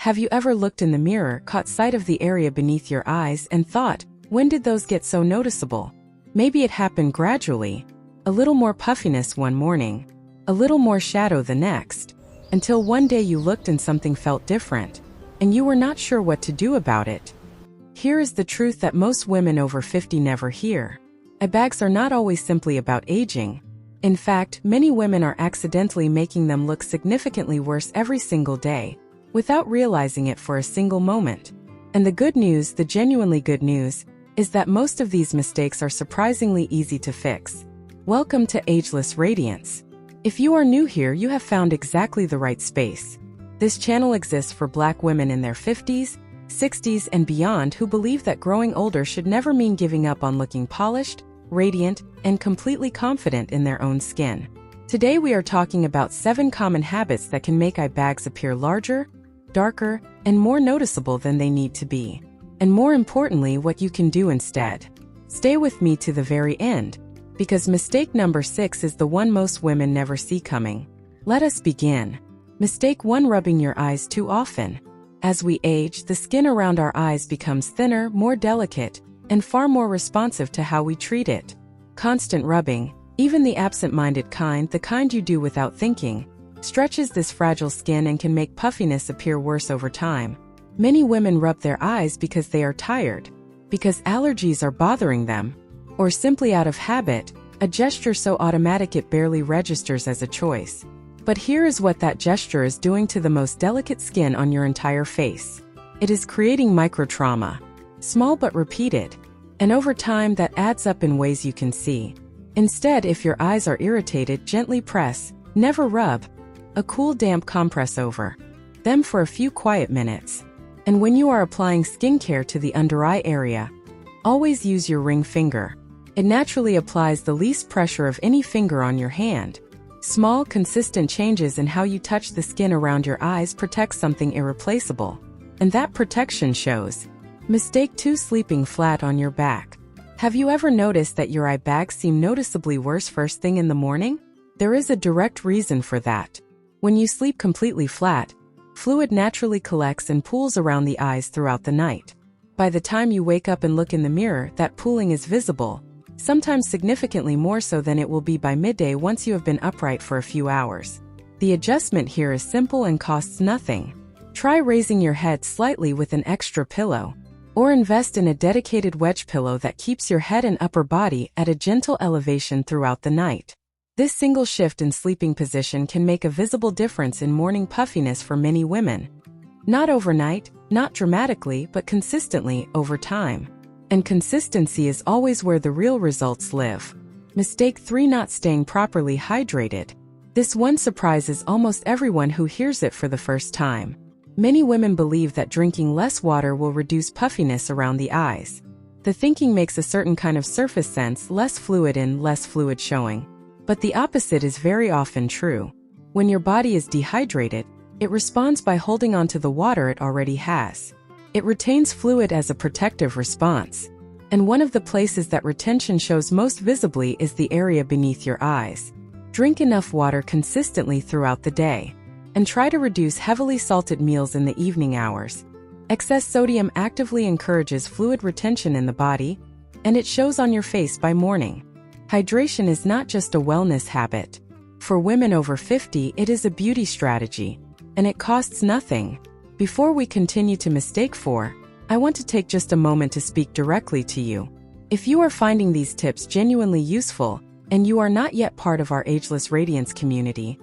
Have you ever looked in the mirror, caught sight of the area beneath your eyes, and thought, when did those get so noticeable? Maybe it happened gradually. A little more puffiness one morning, a little more shadow the next, until one day you looked and something felt different, and you were not sure what to do about it. Here is the truth that most women over 50 never hear. Eye bags are not always simply about aging. In fact, many women are accidentally making them look significantly worse every single day, without realizing it for a single moment. And the good news, the genuinely good news, is that most of these mistakes are surprisingly easy to fix. Welcome to Ageless Radiance. If you are new here, you have found exactly the right space. This channel exists for Black women in their 50s, 60s, and beyond who believe that growing older should never mean giving up on looking polished, radiant, and completely confident in their own skin. Today we are talking about 7 common habits that can make eye bags appear larger, darker, and more noticeable than they need to be. And more importantly, what you can do instead. Stay with me to the very end, because mistake number 6 is the one most women never see coming. Let us begin. Mistake 1: rubbing your eyes too often. As we age, the skin around our eyes becomes thinner, more delicate, and far more responsive to how we treat it. Constant rubbing, even the absent-minded kind, the kind you do without thinking, stretches this fragile skin and can make puffiness appear worse over time. Many women rub their eyes because they are tired, because allergies are bothering them, or simply out of habit, a gesture so automatic it barely registers as a choice. But here is what that gesture is doing to the most delicate skin on your entire face. It is creating micro-trauma, small but repeated, and over time that adds up in ways you can see. Instead, if your eyes are irritated, gently press, never rub, a cool damp compress over them for a few quiet minutes. And when you are applying skincare to the under-eye area, always use your ring finger. It naturally applies the least pressure of any finger on your hand. Small, consistent changes in how you touch the skin around your eyes protect something irreplaceable. And that protection shows. Mistake 2: sleeping flat on your back. Have you ever noticed that your eye bags seem noticeably worse first thing in the morning? There is a direct reason for that. When you sleep completely flat, fluid naturally collects and pools around the eyes throughout the night. By the time you wake up and look in the mirror, that pooling is visible, sometimes significantly more so than it will be by midday once you have been upright for a few hours. The adjustment here is simple and costs nothing. Try raising your head slightly with an extra pillow, or invest in a dedicated wedge pillow that keeps your head and upper body at a gentle elevation throughout the night. This single shift in sleeping position can make a visible difference in morning puffiness for many women. Not overnight, not dramatically, but consistently over time. And consistency is always where the real results live. Mistake 3: not staying properly hydrated. This one surprises almost everyone who hears it for the first time. Many women believe that drinking less water will reduce puffiness around the eyes. The thinking makes a certain kind of surface sense, less fluid in, less fluid showing. But the opposite is very often true. When your body is dehydrated, it responds by holding on to the water it already has. It retains fluid as a protective response. And one of the places that retention shows most visibly is the area beneath your eyes. Drink enough water consistently throughout the day. And try to reduce heavily salted meals in the evening hours. Excess sodium actively encourages fluid retention in the body, and it shows on your face by morning. Hydration is not just a wellness habit. For women over 50, it is a beauty strategy, and it costs nothing. Before we continue to mistake 4, I want to take just a moment to speak directly to you. If you are finding these tips genuinely useful, and you are not yet part of our Ageless Radiance community,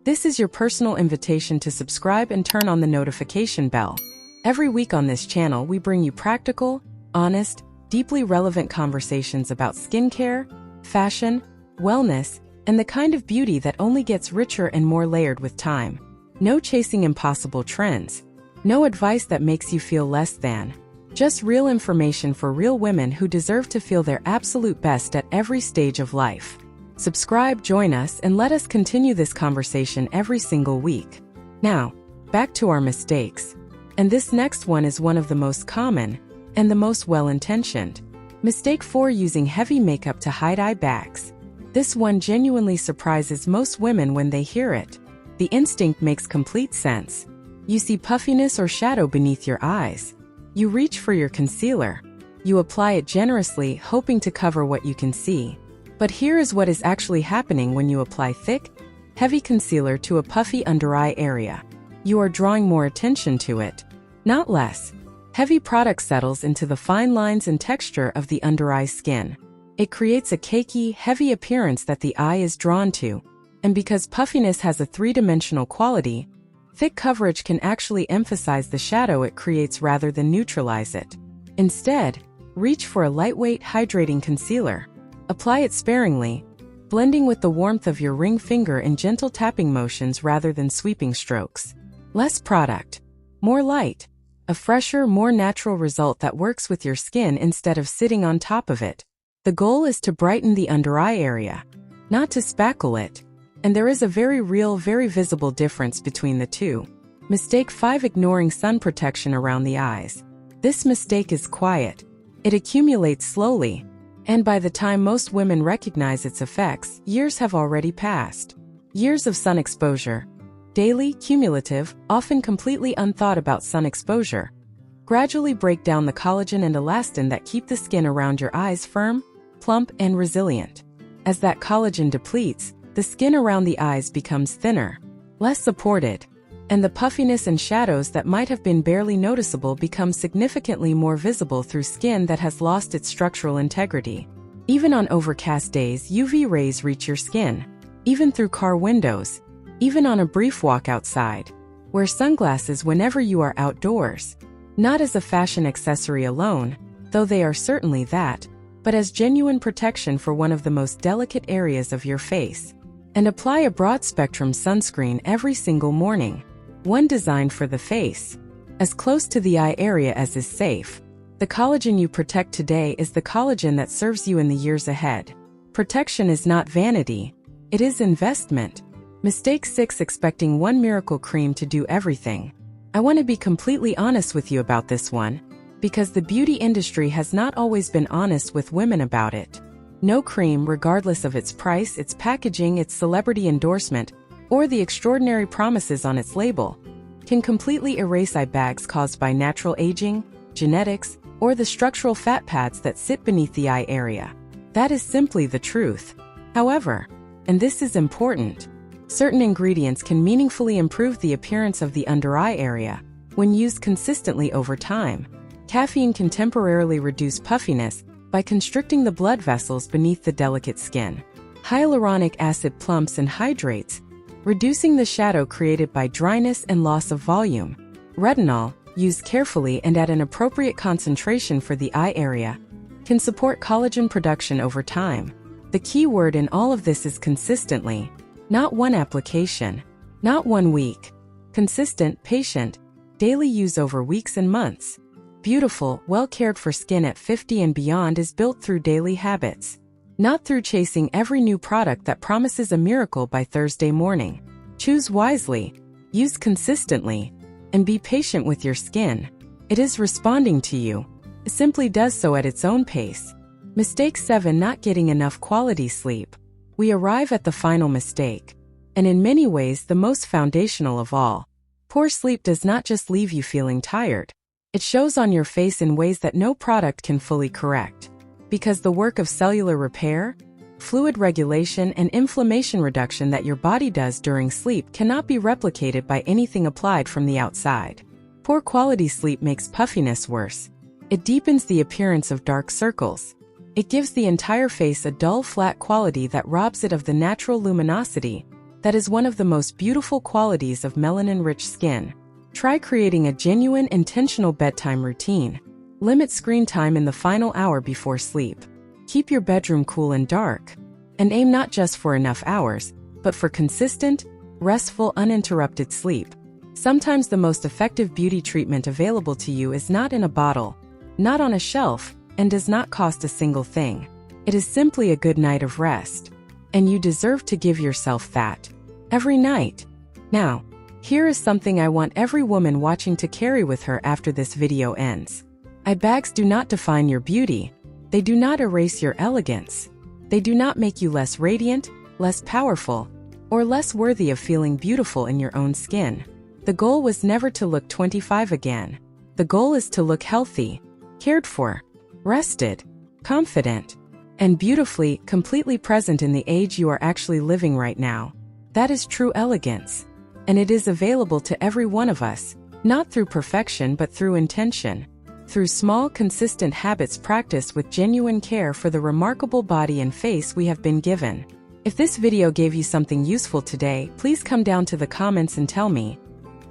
this is your personal invitation to subscribe and turn on the notification bell. Every week on this channel, we bring you practical, honest, deeply relevant conversations about skincare, fashion, wellness, and the kind of beauty that only gets richer and more layered with time. No chasing impossible trends. No advice that makes you feel less than. Just real information for real women who deserve to feel their absolute best at every stage of life. Subscribe, join us, and let us continue this conversation every single week. Now, back to our mistakes. And this next one is one of the most common, and the most well-intentioned. Mistake 4: using heavy makeup to hide eye bags. This one genuinely surprises most women when they hear it. The instinct makes complete sense. You see puffiness or shadow beneath your eyes. You reach for your concealer. You apply it generously, hoping to cover what you can see. But here is what is actually happening when you apply thick, heavy concealer to a puffy under-eye area. You are drawing more attention to it, not less. Heavy product settles into the fine lines and texture of the under-eye skin. It creates a cakey, heavy appearance that the eye is drawn to. And because puffiness has a three-dimensional quality, thick coverage can actually emphasize the shadow it creates rather than neutralize it. Instead, reach for a lightweight, hydrating concealer. Apply it sparingly, blending with the warmth of your ring finger in gentle tapping motions rather than sweeping strokes. Less product, more light. A fresher, more natural result that works with your skin instead of sitting on top of it. The goal is to brighten the under-eye area, not to spackle it. And there is a very real, very visible difference between the two. Mistake 5: ignoring sun protection around the eyes. This mistake is quiet. It accumulates slowly. And by the time most women recognize its effects, years have already passed. Years of sun exposure. Daily, cumulative, often completely unthought about sun exposure. Gradually break down the collagen and elastin that keep the skin around your eyes firm, plump, and resilient. As that collagen depletes, the skin around the eyes becomes thinner, less supported, and the puffiness and shadows that might have been barely noticeable become significantly more visible through skin that has lost its structural integrity. Even on overcast days, UV rays reach your skin, even through car windows, even on a brief walk outside. Wear sunglasses whenever you are outdoors, not as a fashion accessory alone, though they are certainly that, but as genuine protection for one of the most delicate areas of your face. And apply a broad-spectrum sunscreen every single morning, one designed for the face, as close to the eye area as is safe. The collagen you protect today is the collagen that serves you in the years ahead. Protection is not vanity, it is investment. Mistake 6: expecting one miracle cream to do everything. I want to be completely honest with you about this one, because the beauty industry has not always been honest with women about it. No cream, regardless of its price, its packaging, its celebrity endorsement, or the extraordinary promises on its label, can completely erase eye bags caused by natural aging, genetics, or the structural fat pads that sit beneath the eye area. That is simply the truth. However, and this is important, certain ingredients can meaningfully improve the appearance of the under-eye area when used consistently over time. Caffeine can temporarily reduce puffiness by constricting the blood vessels beneath the delicate skin. Hyaluronic acid plumps and hydrates, reducing the shadow created by dryness and loss of volume. Retinol, used carefully and at an appropriate concentration for the eye area, can support collagen production over time. The key word in all of this is consistently. Not one application, not 1 week. Consistent, patient, daily use over weeks and months. Beautiful, well-cared-for skin at 50 and beyond is built through daily habits, not through chasing every new product that promises a miracle by Thursday morning. Choose wisely, use consistently, and be patient with your skin. It is responding to you. It simply does so at its own pace. Mistake 7: not getting enough quality sleep. We arrive at the final mistake, and in many ways the most foundational of all. Poor sleep does not just leave you feeling tired. It shows on your face in ways that no product can fully correct. Because the work of cellular repair, fluid regulation, and inflammation reduction that your body does during sleep cannot be replicated by anything applied from the outside. Poor quality sleep makes puffiness worse. It deepens the appearance of dark circles. It gives the entire face a dull, flat quality that robs it of the natural luminosity that is one of the most beautiful qualities of melanin-rich skin. Try creating a genuine, intentional bedtime routine. Limit screen time in the final hour before sleep. Keep your bedroom cool and dark. And aim not just for enough hours, but for consistent, restful, uninterrupted sleep. Sometimes the most effective beauty treatment available to you is not in a bottle, not on a shelf, and does not cost a single thing. It is simply a good night of rest. And you deserve to give yourself that. Every night. Now, here is something I want every woman watching to carry with her after this video ends. Eye bags do not define your beauty. They do not erase your elegance. They do not make you less radiant, less powerful, or less worthy of feeling beautiful in your own skin. The goal was never to look 25 again. The goal is to look healthy, cared for, rested, confident, and beautifully, completely present in the age you are actually living right now. That is true elegance. And it is available to every one of us, not through perfection but through intention. Through small, consistent habits practiced with genuine care for the remarkable body and face we have been given. If this video gave you something useful today, please come down to the comments and tell me,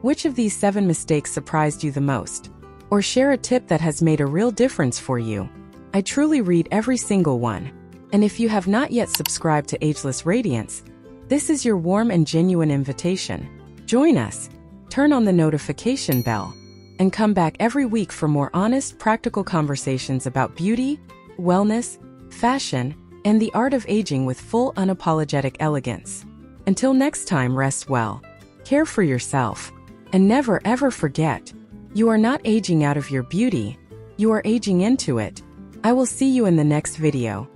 which of these 7 mistakes surprised you the most? Or share a tip that has made a real difference for you. I truly read every single one. And if you have not yet subscribed to Ageless Radiance, this is your warm and genuine invitation. Join us, turn on the notification bell, and come back every week for more honest, practical conversations about beauty, wellness, fashion, and the art of aging with full unapologetic elegance. Until next time, rest well, care for yourself, and never ever forget, you are not aging out of your beauty, you are aging into it. I will see you in the next video.